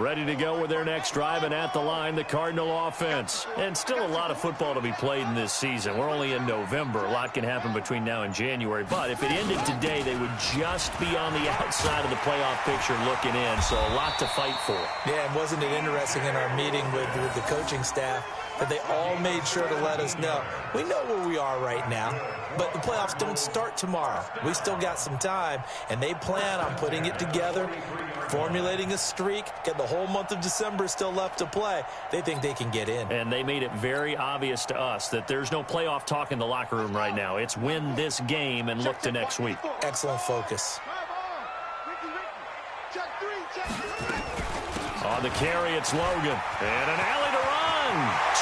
Ready to go with their next drive, and at the line, the Cardinal offense. And still a lot of football to be played in this season. We're only in November. A lot can happen between now and January. But if it ended today, they would just be on the outside of the playoff picture looking in. So a lot to fight for. Yeah, and wasn't it interesting in our meeting with the coaching staff that they all made sure to let us know, we know where we are right now, but the playoffs don't start tomorrow. We still got some time, and they plan on putting it together, formulating a streak, get the whole month of December still left to play. They think they can get in. And they made it very obvious to us that there's no playoff talk in the locker room right now. It's win this game and look to next week. Excellent focus. On the carry, it's Logan. And an alley to run.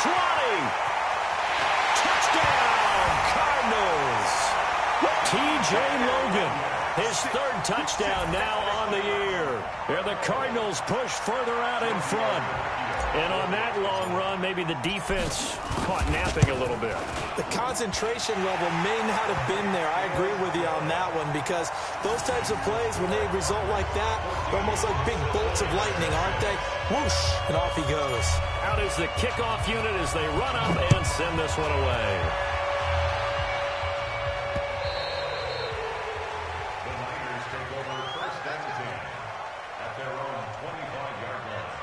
20. Touchdown, Cardinals. T.J. Logan, his third touchdown now on the year. And the Cardinals push further out in front. And on that long run, maybe the defense caught napping a little bit. The concentration level may not have been there. I agree with you on that one, because those types of plays, when they result like that, they're almost like big bolts of lightning, aren't they? Whoosh, and off he goes. Out is the kickoff unit as they run up and send this one away. The Niners take over first and 10 at their own 25-yard line.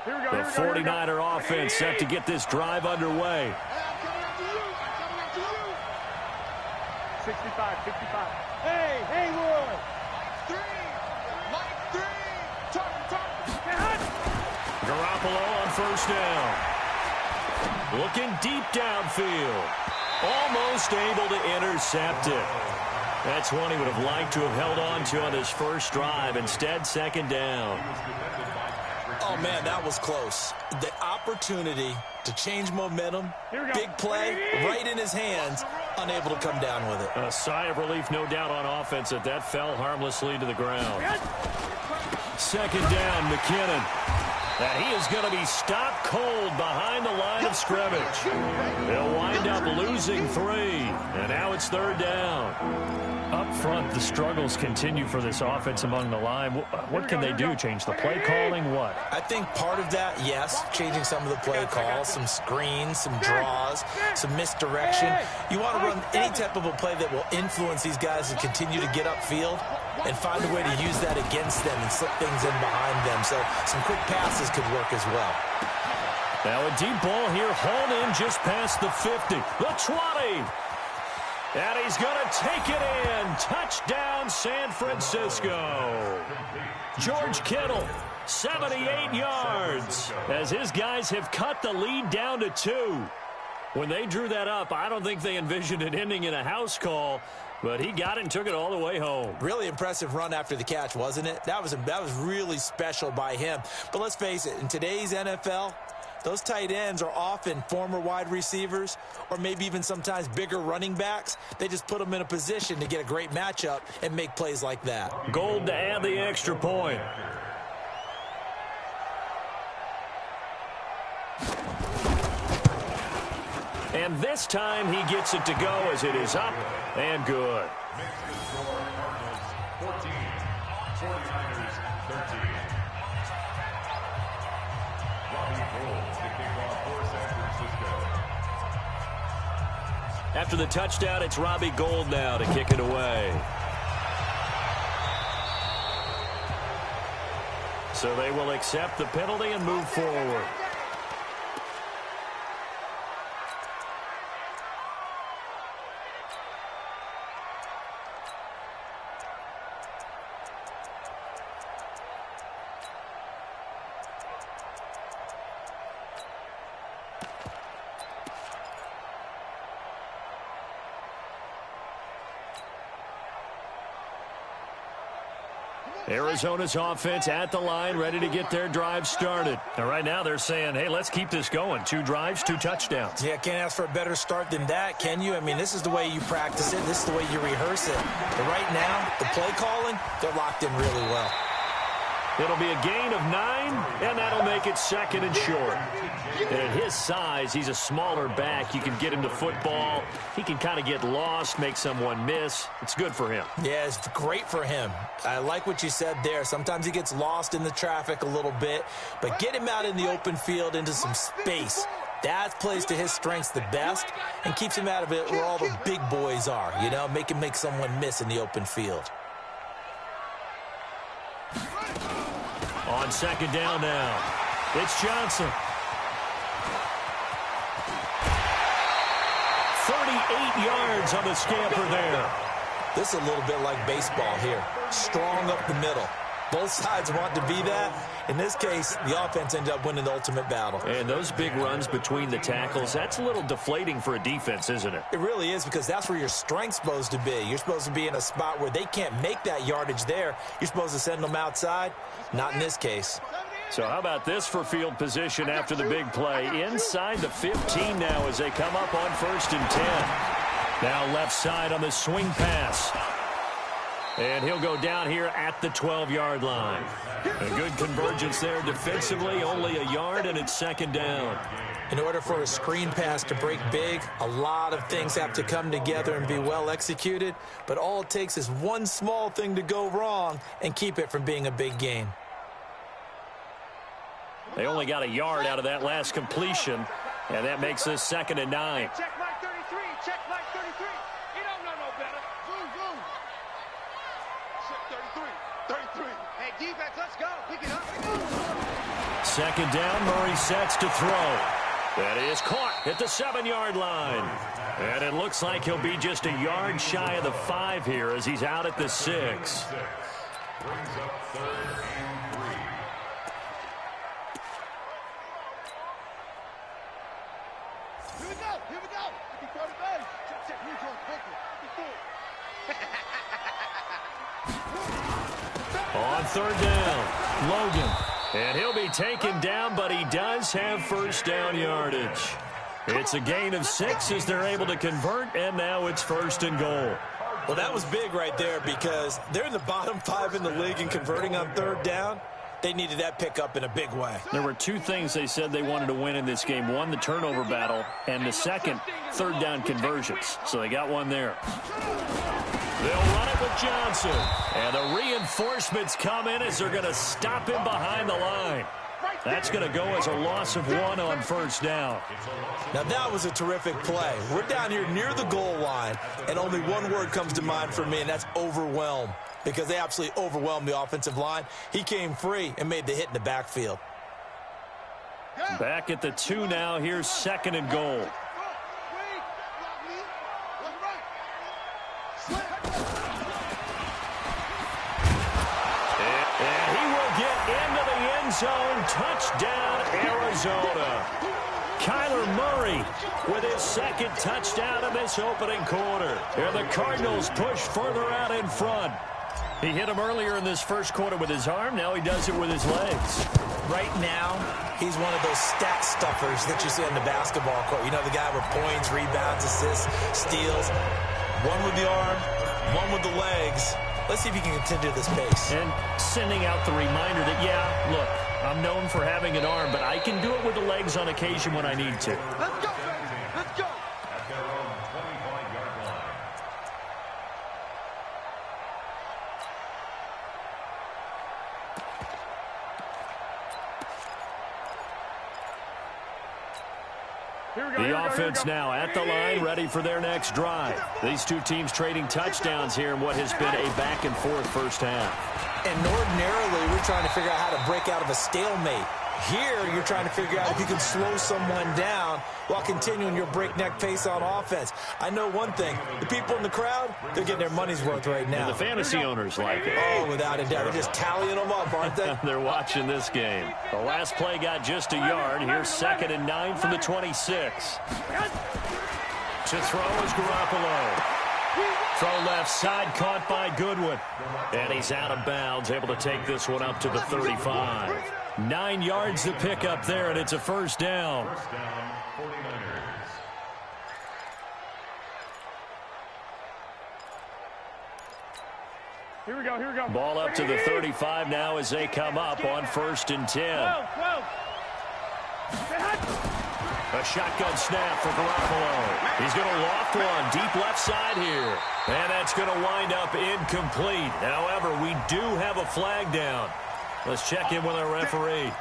The 49er offense set to get this drive underway. 65, 65. Hey, Haywood! Mike 3! Garoppolo on first down. Looking deep downfield. Almost able to intercept it. That's one he would have liked to have held on to on his first drive. Instead, second down. Oh, man, that was close. The opportunity to change momentum, big play, right in his hands, unable to come down with it. A sigh of relief, no doubt, on offense that fell harmlessly to the ground. Second down, McKinnon. And he is going to be stopped cold behind the line of scrimmage. They'll wind up losing 3. And now it's third down. Up front, the struggles continue for this offense among the line. What can they do? Change the play calling? What? I think part of that, yes, changing some of the play calls, some screens, some draws, some misdirection. You want to run any type of a play that will influence these guys and continue to get upfield and find a way to use that against them and slip things in behind them. So some quick passes could work as well. Now a deep ball here, hauled in just past the 50. The 20. And he's going to take it in. Touchdown, San Francisco. George Kittle, 78 yards, as his guys have cut the lead down to 2. When they drew that up, I don't think they envisioned it ending in a house call, but he got it and took it all the way home. Really impressive run after the catch, wasn't it? That was really special by him. But let's face it, in today's NFL, those tight ends are often former wide receivers or maybe even sometimes bigger running backs. They just put them in a position to get a great matchup and make plays like that. Gold to add the extra point. And this time he gets it to go as it is up and good. After the touchdown, it's Robbie Gould now to kick it away. So they will accept the penalty and move forward. Arizona's offense at the line, ready to get their drive started. And right now they're saying, hey, let's keep this going. 2 drives, 2 touchdowns. Yeah, can't ask for a better start than that, can you? I mean, this is the way you practice it. This is the way you rehearse it. But right now, the play calling, they're locked in really well. It'll be a gain of 9, and that'll make it 2nd and short. And at his size, he's a smaller back. You can get him to football. He can kind of get lost, make someone miss. It's good for him. Yeah, it's great for him. I like what you said there. Sometimes he gets lost in the traffic a little bit, but get him out in the open field into some space. That plays to his strengths the best and keeps him out of it where all the big boys are, you know, make him make someone miss in the open field. On 2nd down now, it's Johnson. 38 yards on the scamper there. This is a little bit like baseball here. Strong up the middle. Both sides want to be that. In this case, the offense ended up winning the ultimate battle. And those big runs between the tackles, that's a little deflating for a defense, isn't it? It really is, because that's where your strength's supposed to be. You're supposed to be in a spot where they can't make that yardage there. You're supposed to send them outside. Not in this case. So how about this for field position after the big play? Inside the 15 now as they come up on 1st and 10. Now left side on the swing pass. And he'll go down here at the 12-yard line. A good convergence there defensively, only a yard, and it's 2nd down. In order for a screen pass to break big, a lot of things have to come together and be well executed, but all it takes is one small thing to go wrong and keep it from being a big gain. They only got a yard out of that last completion, and that makes this 2nd and 9. Check Mike 33. Check Mike 33. He don't know no better. Zoom, zoom. Check 33. 33. Hey, defense, let's go. Pick it up. 2nd down, Murray sets to throw. That is caught at the 7-yard line. And it looks like he'll be just a yard shy of the 5 here as he's out at the 6. Brings up 3rd and 3. Here we go. Here we go. He throw the base. Check. We're going quicker. On 3rd down, Logan. And he'll be taken down, but he does have 1st down yardage. It's a gain of 6 as they're able to convert, and now it's 1st and goal. Well, that was big right there, because they're in the bottom 5 in the league in converting on 3rd down. They needed that pickup in a big way. There were 2 things they said they wanted to win in this game. One, the turnover battle, and the second, 3rd down conversions. So they got one there. They'll run it with Johnson. And the reinforcements come in as they're going to stop him behind the line. That's going to go as a loss of 1 on 1st down. Now, that was a terrific play. We're down here near the goal line, and only one word comes to mind for me, and that's overwhelm, because they absolutely overwhelmed the offensive line. He came free and made the hit in the backfield. Back at the 2 now. Here's 2nd and goal. And he will get into the end zone. Touchdown, Arizona. Kyler Murray with his 2nd touchdown in this opening quarter. And the Cardinals push further out in front. He hit him earlier in this 1st quarter with his arm. Now he does it with his legs. Right now, he's one of those stat stuffers that you see on the basketball court. You know, the guy with points, rebounds, assists, steals. One with the arm, one with the legs. Let's see if he can continue this pace. And sending out the reminder that, yeah, look, I'm known for having an arm, but I can do it with the legs on occasion when I need to. Let's go. Let's go. At their own 25-yard line. The offense now at the line, ready for their next drive. These 2 teams trading touchdowns here in what has been a back-and-forth 1st half. And ordinarily, we're trying to figure out how to break out of a stalemate. Here, you're trying to figure out if you can slow someone down while continuing your breakneck pace on offense. I know one thing. The people in the crowd, they're getting their money's worth right now. And the fantasy owners like it. Oh, without a doubt. They're just tallying them up, aren't they? They're watching this game. The last play got just a yard. Here's 2nd and 9 from the 26. To throw is Garoppolo. Throw left side, caught by Goodwin. And he's out of bounds, able to take this one up to the 35. 9 yards to pick up there, and it's a 1st down. 1st down, 49ers. Here we go, here we go. Ball up to the 35 now as they come up on 1st and 10. 12. A shotgun snap for Garoppolo. He's going to loft one deep left side here. And that's going to wind up incomplete. However, we do have a flag down. Let's check in with our referee.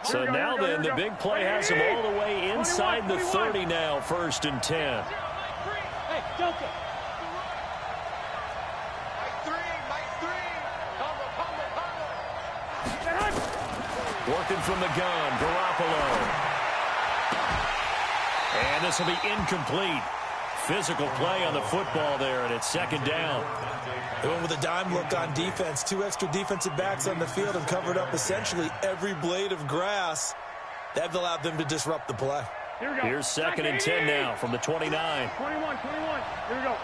So now then, the big play has him all the way inside the 30 now, 1st and 10. Hey, Delta. Working from the gun, Garoppolo. And this will be incomplete. Physical play on the football there, and it's 2nd down. They went with a dime look on defense. 2 extra defensive backs on the field and covered up essentially every blade of grass. That allowed them to disrupt the play. Here we go. Here's 2nd and 10 now from the 29. 21. Here we go.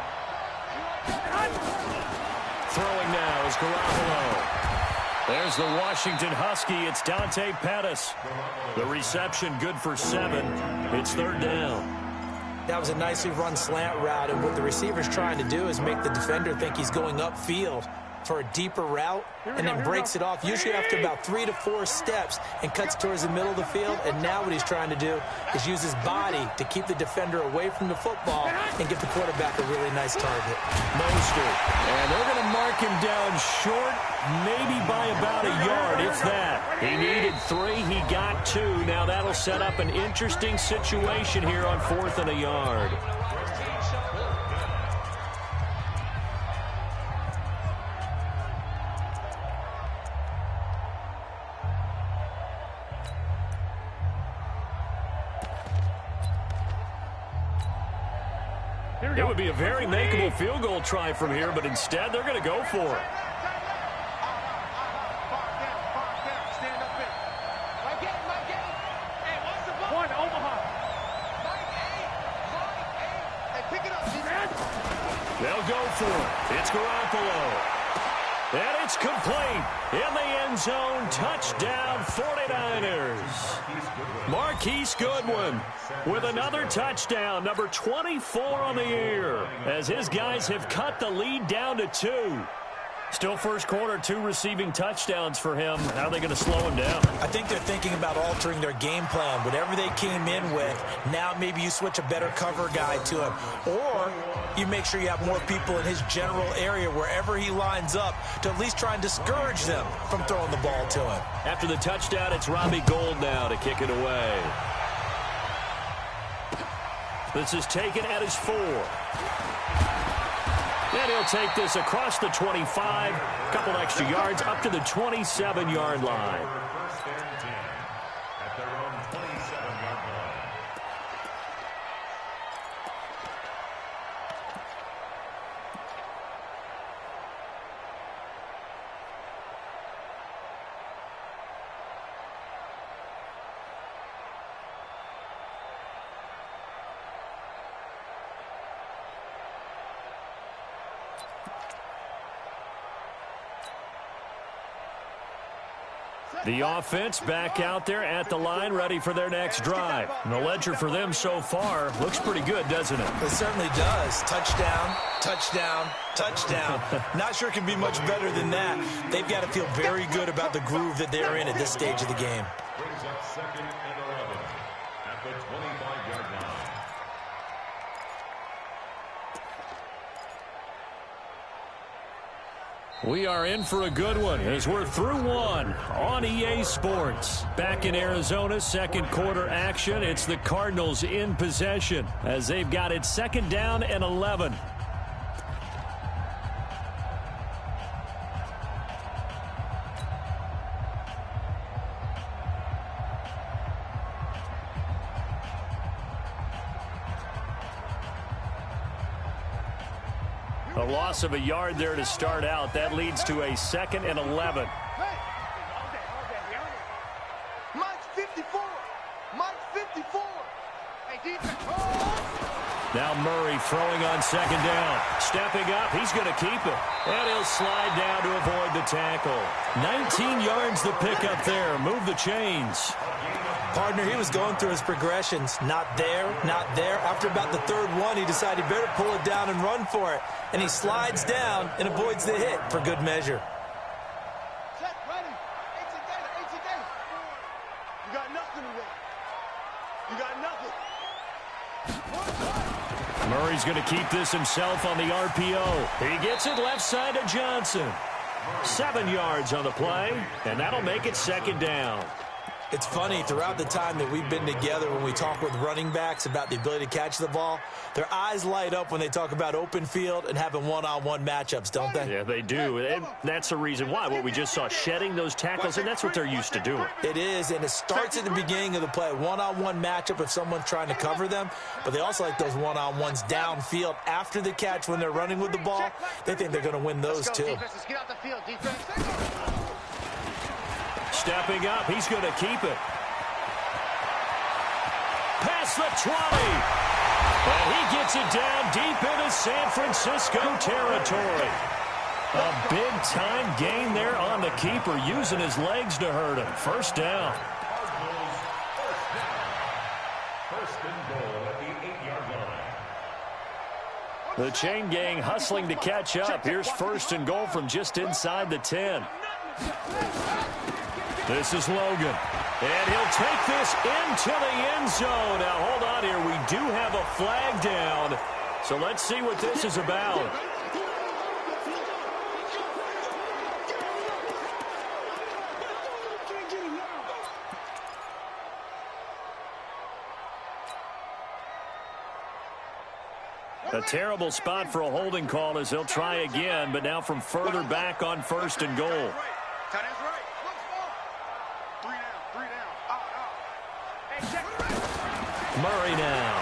Throwing now is Garoppolo. There's the Washington Husky. It's Dante Pettis. The reception good for 7. It's 3rd down. That was a nicely run slant route, and what the receiver's trying to do is make the defender think he's going upfield for a deeper route and then breaks it off, usually after about 3 to 4 steps, and cuts towards the middle of the field. And now what he's trying to do is use his body to keep the defender away from the football and give the quarterback a really nice target. Mostert. And they're going to mark him down short, maybe by about a yard, if that. He needed 3. He got 2. Now that'll set up an interesting situation here on 4th and a yard. It would be a very makeable field goal try from here, but instead they're going to go for it. They'll go for it. It's Garoppolo. And it's complete. In the end zone, touchdown 49ers. Marquise Goodwin with another touchdown, number 24 on the year, as his guys have cut the lead down to 2. Still first quarter, 2 receiving touchdowns for him. How are they going to slow him down? I think they're thinking about altering their game plan. Whatever they came in with, now maybe you switch a better cover guy to him. Or you make sure you have more people in his general area wherever he lines up to at least try and discourage them from throwing the ball to him. After the touchdown, it's Robbie Gould now to kick it away. This is taken at his 4. And he'll take this across the 25, a couple extra yards up to the 27-yard line. At their own 27-yard line. The offense back out there at the line, ready for their next drive. And the ledger for them so far looks pretty good, doesn't it? It certainly does. Touchdown, touchdown, touchdown. Not sure it can be much better than that. They've got to feel very good about the groove that they're in at this stage of the game. Brings up 2nd and 11 at the 25-yard line. We are in for a good one as we're through one on EA Sports. Back in Arizona, second quarter action. It's the Cardinals in possession as they've got it 2nd down and 11. A loss of a yard there to start out. That leads to a 2nd and 11. Mike's 54. Mike's 54. Hey, defense. Now Murray throwing on 2nd down. Stepping up, he's going to keep it. And he'll slide down to avoid the tackle. 19 yards the pickup there. Move the chains. Partner, he was going through his progressions. Not there, not there. After about the third one, he decided he better pull it down and run for it. And he slides down and avoids the hit for good measure. Set, ready. 18 data. You got nothing today. You got nothing. Murray's going to keep this himself on the RPO. He gets it left side to Johnson. 7 yards on the play, and that'll make it second down. It's funny, throughout the time that we've been together, when we talk with running backs about the ability to catch the ball, their eyes light up when they talk about open field and having one-on-one matchups, don't they? Yeah, they do. And that's the reason why. What we just saw, shedding those tackles, and that's what they're used to doing. It is, and it starts at the beginning of the play. One-on-one matchup if someone's trying to cover them, but they also like those one-on-ones downfield after the catch when they're running with the ball. They think they're going to win those, too. Let's get out the field, defense. Stepping up, he's going to keep it. Past the 20. And he gets it down deep into San Francisco territory. A big-time gain there on the keeper, using his legs to hurt him. First down. First and goal at the 8-yard line. The chain gang hustling to catch up. Here's first and goal from just inside the 10. This is Logan. And he'll take this into the end zone. Now, hold on here. We do have a flag down. So let's see what this is about. A terrible spot for a holding call as they'll try again, but now from further back on first and goal. Murray now.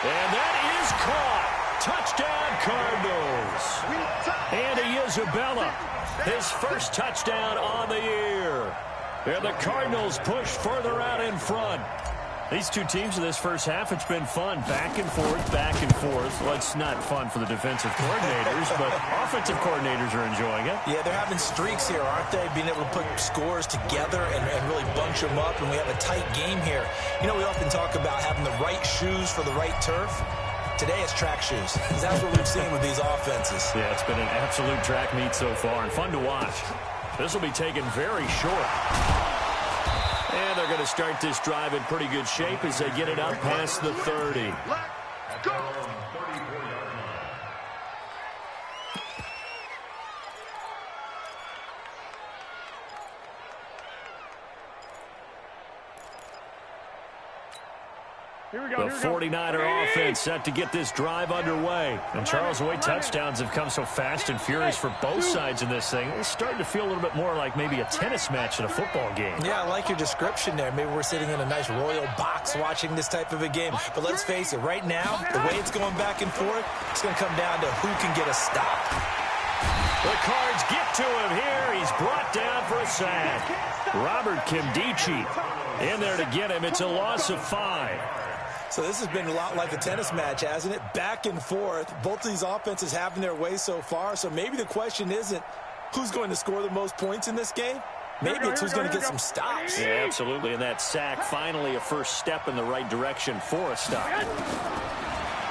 And that is caught. Touchdown, Cardinals. Andy Isabella, his first touchdown on the year. And the Cardinals push further out in front. These two teams in this first half, it's been fun. Back and forth, back and forth. Well, it's not fun for the defensive coordinators, but offensive coordinators are enjoying it. Yeah, they're having streaks here, aren't they? Being able to put scores together and really bunch them up, and we have a tight game here. You know, we often talk about having the right shoes for the right turf. Today it's track shoes, because that's what we've seen with these offenses. Yeah, it's been an absolute track meet so far, and fun to watch. This will be taken very short. And they're going to start this drive in pretty good shape as they get it up past the 30. At their own 34-yard line. Here we go. The 49er offense set to get this drive underway. And Charles, the way touchdowns have come so fast and furious for both sides in this thing, it's starting to feel a little bit more like maybe a tennis match in a football game. Yeah, I like your description there. Maybe we're sitting in a nice royal box watching this type of a game. But let's face it, right now, the way it's going back and forth, it's going to come down to who can get a stop. The Cards get to him here. He's brought down for a sack. Robert Kimdichie in there to get him. It's a loss of 5. So this has been a lot like a tennis match, hasn't it? Back and forth. Both of these offenses having their way so far. So maybe the question isn't who's going to score the most points in this game. Maybe it's who's going to get some stops. Yeah, absolutely. And that sack, finally a first step in the right direction for a stop.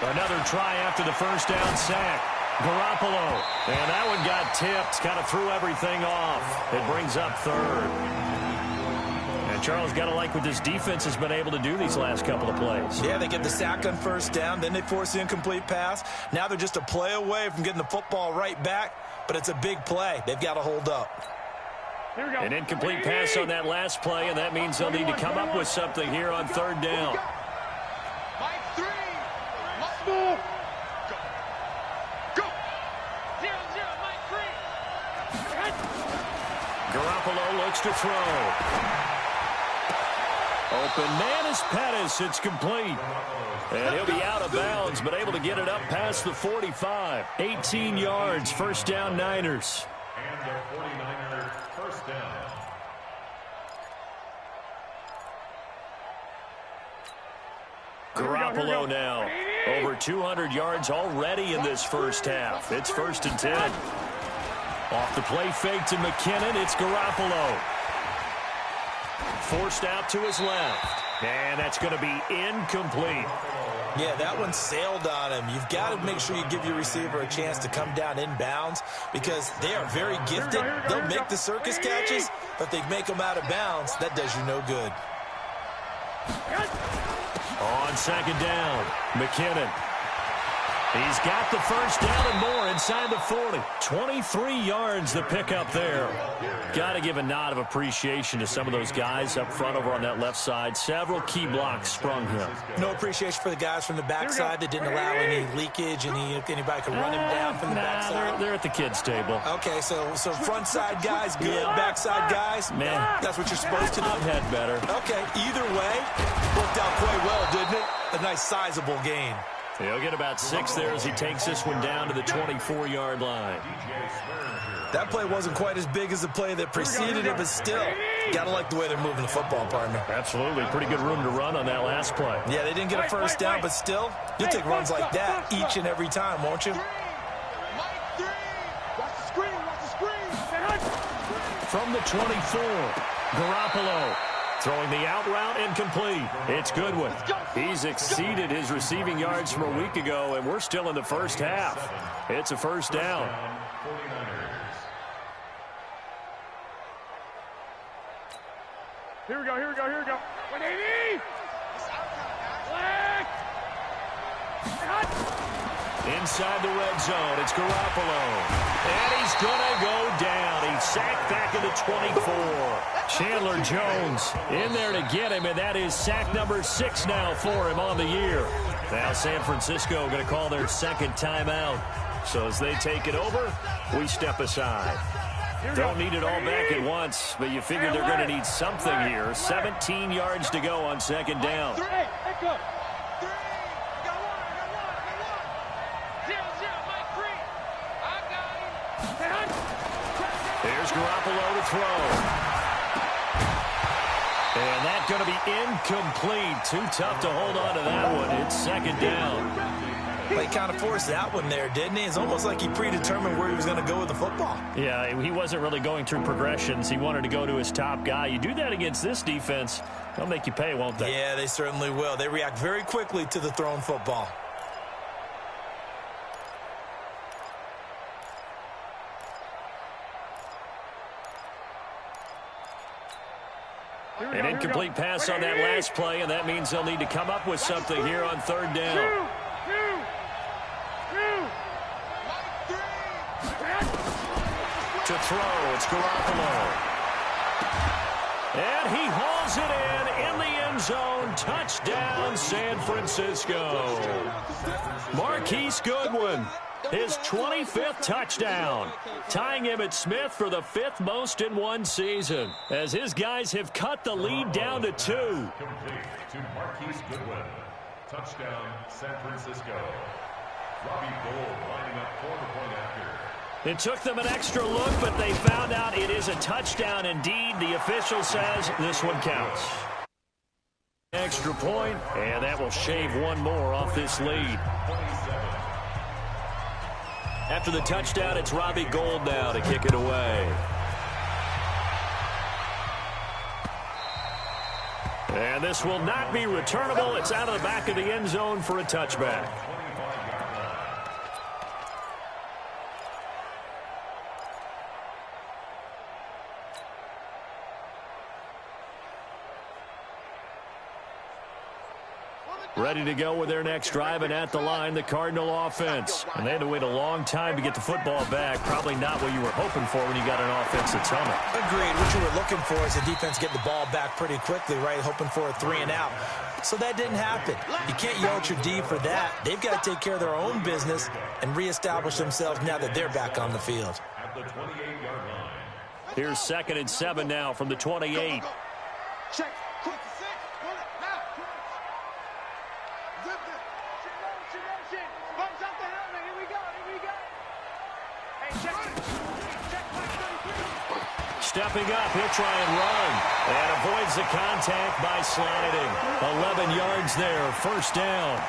Another try after the first down sack. Garoppolo. And that one got tipped. Kind of threw everything off. It brings up third. And Charles, got to like what this defense has been able to do these last couple of plays. Yeah, they get the sack on first down, then they force the incomplete pass. Now they're just a play away from getting the football right back, but it's a big play. They've got to hold up. Here we go. An incomplete pass on that last play, and that means they'll need to come up with something here on third down. Mike 3. Mike 4. Go. 0-0, Mike 3. Garoppolo looks to throw. Open man is Pettis. It's complete. And he'll be out of bounds, but able to get it up past the 45. 18 yards, first down Niners. And the 49ers first down. Garoppolo now. Over 200 yards already in this first half. It's first and 10. Off the play fake to McKinnon. It's Garoppolo. Forced out to his left. And that's going to be incomplete. Yeah, that one sailed on him. You've got to make sure you give your receiver a chance to come down inbounds because they are very gifted. They'll make the circus catches, but they make them out of bounds. That does you no good. On second down, McKinnon. He's got the first down and more inside the 40. 23 yards the pickup there. Got to give a nod of appreciation to some of those guys up front over on that left side. Several key blocks sprung him. No appreciation for the guys from the backside that didn't allow any leakage. Anybody could run him down from the backside. They're at the kids' table. Okay, so front side guys good, backside guys, man, that's what you're supposed to do. I've had better. Okay, either way, worked out quite well, didn't it? A nice sizable gain. He'll get about 6 there as he takes this one down to the 24-yard line. That play wasn't quite as big as the play that preceded it, but still, got to like the way they're moving the football, partner. Absolutely. Pretty good room to run on that last play. Yeah, they didn't get a first down, but still, you'll take runs like that each and every time, won't you? Watch the screen. From the 24, Garoppolo. Throwing the out route incomplete. It's Goodwin. He's exceeded his receiving yards from a week ago, and we're still in the first half. It's a first down. Here we go. 180. Black. Inside the red zone, it's Garoppolo. And he's going to go down. He's sacked back at the 24. Chandler Jones in there to get him, and that is sack number 6 now for him on the year. Now San Francisco going to call their second timeout. So as they take it over, we step aside. Don't need it all back at once, but you figure they're going to need something here. 17 yards to go on second down. There's Garoppolo to throw. And that's going to be incomplete. Too tough to hold on to that one. It's second down. He kind of forced that one there, didn't he? It's almost like he predetermined where he was going to go with the football. Yeah, he wasn't really going through progressions. He wanted to go to his top guy. You do that against this defense, they'll make you pay, won't they? Yeah, they certainly will. They react very quickly to the thrown football. An incomplete pass on that last play, and that means they'll need to come up with something here on third down. To throw, it's Garoppolo. And he hauls it in the end zone. Touchdown, San Francisco. Marquise Goodwin, his 25th touchdown, tying him at Smith for the 5th most in one season, as his guys have cut the lead down to 2. Complete to Marquise Goodwin. Touchdown, San Francisco. Robbie Gould lining up for the point after. It took them an extra look, but they found out it is a touchdown indeed. The official says this one counts. Extra point, and that will shave one more off this lead. After the touchdown, it's Robbie Gould now to kick it away. And this will not be returnable. It's out of the back of the end zone for a touchback. Ready to go with their next drive, and at the line, the Cardinal offense. And they had to wait a long time to get the football back. Probably not what you were hoping for when you got an offense that's humming. Agreed. What you were looking for is the defense get the ball back pretty quickly, right? Hoping for a 3 and out. So that didn't happen. You can't yell at your D for that. They've got to take care of their own business and reestablish themselves now that they're back on the field. At the 28-yard line. Here's 2nd and 7 now from the 28. Check. Quick. Now. Zip it. Shit. Bumps out the helmet. Here we go. Hey, check. Stepping up, he'll try and run. And avoids the contact by sliding. 11 yards there, first down.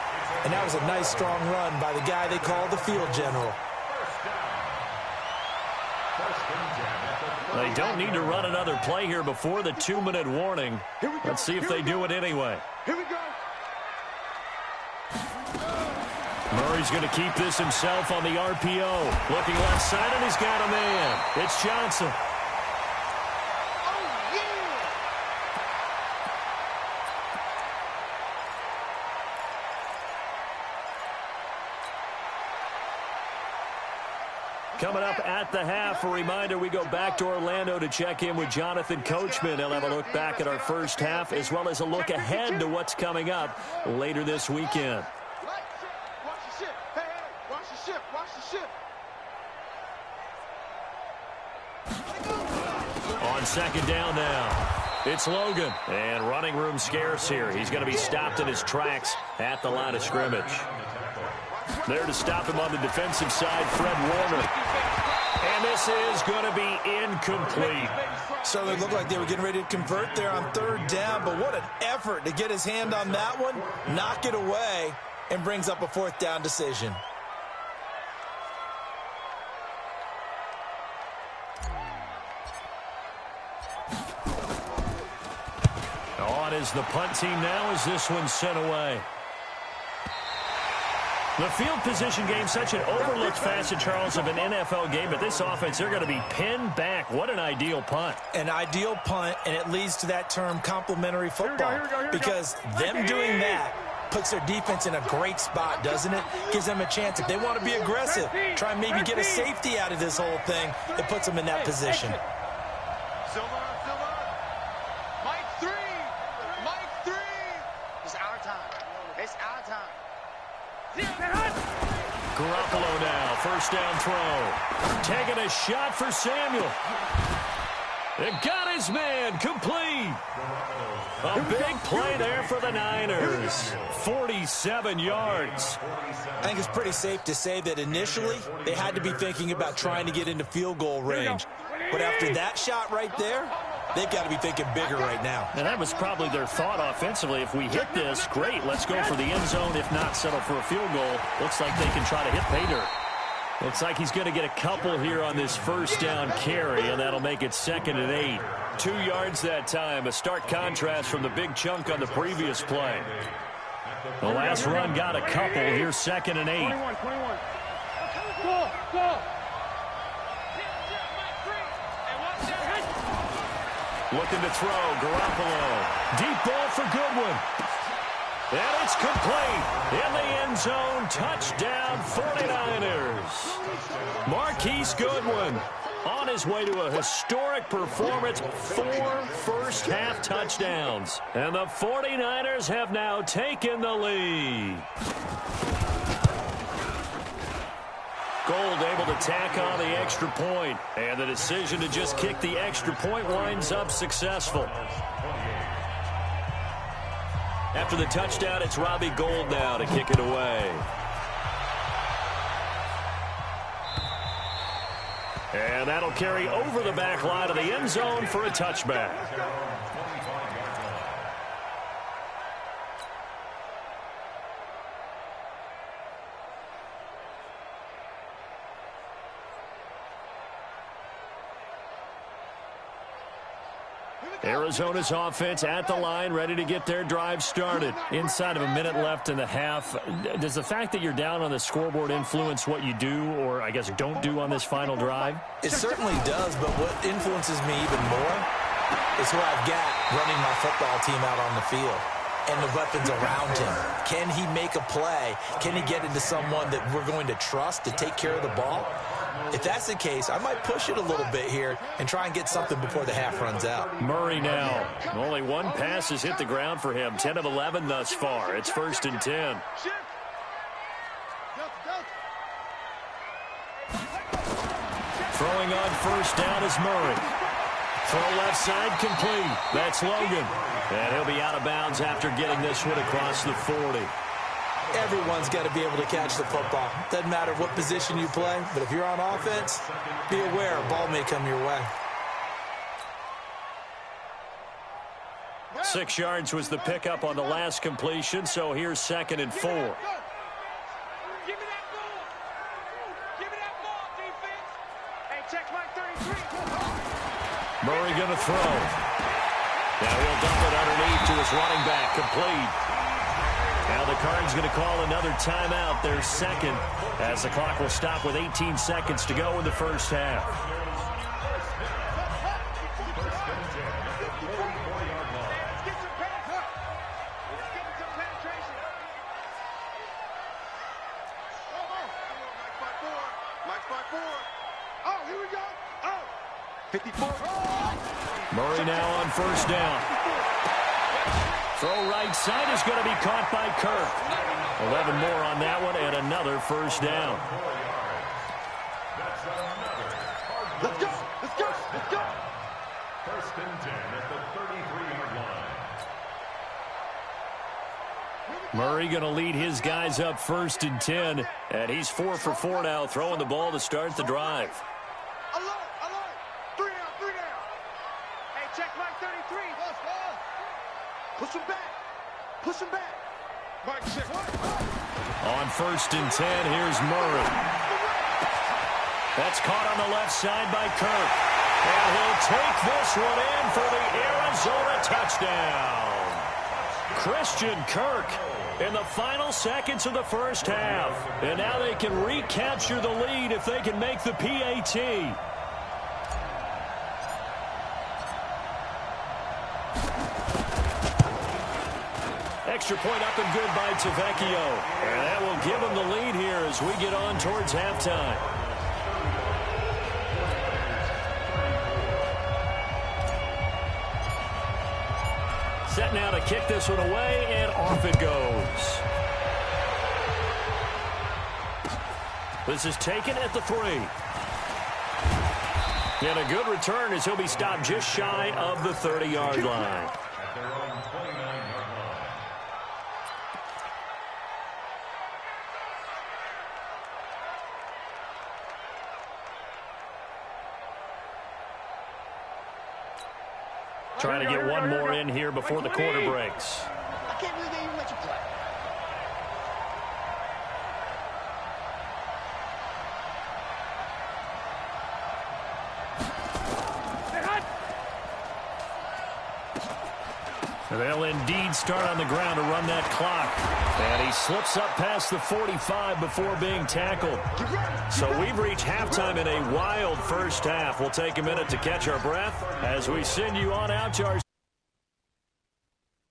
And that was a nice, strong run by the guy they call the field general. First and 10 at the They don't need to run another play here before the 2-minute warning. Let's see if they do it anyway. Here we go. Murray's going to keep this himself on the RPO. Looking left side, and he's got a man. It's Johnson. Coming up at the half, a reminder, we go back to Orlando to check in with Jonathan Coachman. He'll have a look back at our first half as well as a look ahead to what's coming up later this weekend. Watch the ship. Hey, hey, watch the ship. Watch the ship. On second down now, it's Logan. And running room scarce here. He's going to be stopped in his tracks at the line of scrimmage. There to stop him on the defensive side, Fred Warner. And this is going to be incomplete. So it looked like they were getting ready to convert there on third down, but what an effort to get his hand on that one, knock it away, and brings up a fourth down decision. On is the punt team now as this one's sent away. The field position game, such an overlooked facet, Charles, of an NFL game. But this offense, they're going to be pinned back. What an ideal punt. An ideal punt, and it leads to that term complementary football. Because them doing that puts their defense in a great spot, doesn't it? Gives them a chance. If they want to be aggressive, try and maybe get a safety out of this whole thing, it puts them in that position. Silver. Mike 3. Mike 3. It's our time. It's our time. Garoppolo now, first down throw. Taking a shot for Samuel. It got his man, complete. A big play there for the Niners. 47 yards. I think it's pretty safe to say that initially they had to be thinking about trying to get into field goal range. But after that shot right there, they've got to be thinking bigger right now. And that was probably their thought offensively. If we hit this, great. Let's go for the end zone. If not, settle for a field goal. Looks like they can try to hit pay dirt. Looks like he's going to get a couple here on this first down carry, and that'll make it 2nd and 8. 2 yards that time. A stark contrast from the big chunk on the previous play. The last run got a couple. Here's 2nd and 8. 21. Go. Looking to throw, Garoppolo. Deep ball for Goodwin. And it's complete. In the end zone, touchdown 49ers. Marquise Goodwin on his way to a historic performance, 4 first-half touchdowns. And the 49ers have now taken the lead. Gold able to tack on the extra point, and the decision to just kick the extra point winds up successful. After the touchdown, it's Robbie Gould now to kick it away. And that'll carry over the back line of the end zone for a touchback. Arizona's offense at the line, ready to get their drive started. Inside of a minute left in the half. Does the fact that you're down on the scoreboard influence what you do, or I guess don't do on this final drive? It certainly does, but what influences me even more is who I've got running my football team out on the field and the weapons around him. Can he make a play? Can he get into someone that we're going to trust to take care of the ball? If that's the case, I might push it a little bit here and try and get something before the half runs out. Murray now. Only one pass has hit the ground for him. 10 of 11 thus far. It's 1st and 10. Throwing on first down is Murray. Throw left side complete. That's Logan. And he'll be out of bounds after getting this one across the 40. Everyone's got to be able to catch the football. Doesn't matter what position you play, but if you're on offense, be aware a ball may come your way. 6 yards was the pickup on the last completion, so here's 2nd and 4. Give me that ball. Give me that ball, defense. Hey, check my 33. Murray going to throw. Now he'll dump it underneath to his running back. Complete. Now the Card's going to call another timeout, their second, as the clock will stop with 18 seconds to go in the first half. Oh, here we go. Oh. 54. Murray now on first down. Throw right side is going to be caught by Kirk. 11 more on that one and another first down. Let's go. Let's go. Let's go. First and 10 at the 33-yard line. Murray going to lead his guys up first and 10. And he's 4 for 4 now, throwing the ball to start the drive. Alert, alert. 3 down, 3 down. Hey, check my 33. Let's go. Push him back. Push him back. Mike, check. On first and 10, here's Murray. That's caught on the left side by Kirk. And he'll take this one in for the Arizona touchdown. Christian Kirk in the final seconds of the first half. And now they can recapture the lead if they can make the PAT. Extra point up and good by Tavecchio. And that will give them the lead here as we get on towards halftime. Set now to kick this one away, and off it goes. This is taken at the 3. And a good return as he'll be stopped just shy of the 30-yard line. At their own 29-yard line. Trying to get one more in here before the quarter breaks. I can't believe they even let you play. They'll indeed start on the ground to run that clock. And he slips up past the 45 before being tackled. So we've reached halftime in a wild first half. We'll take a minute to catch our breath as we send you on out to our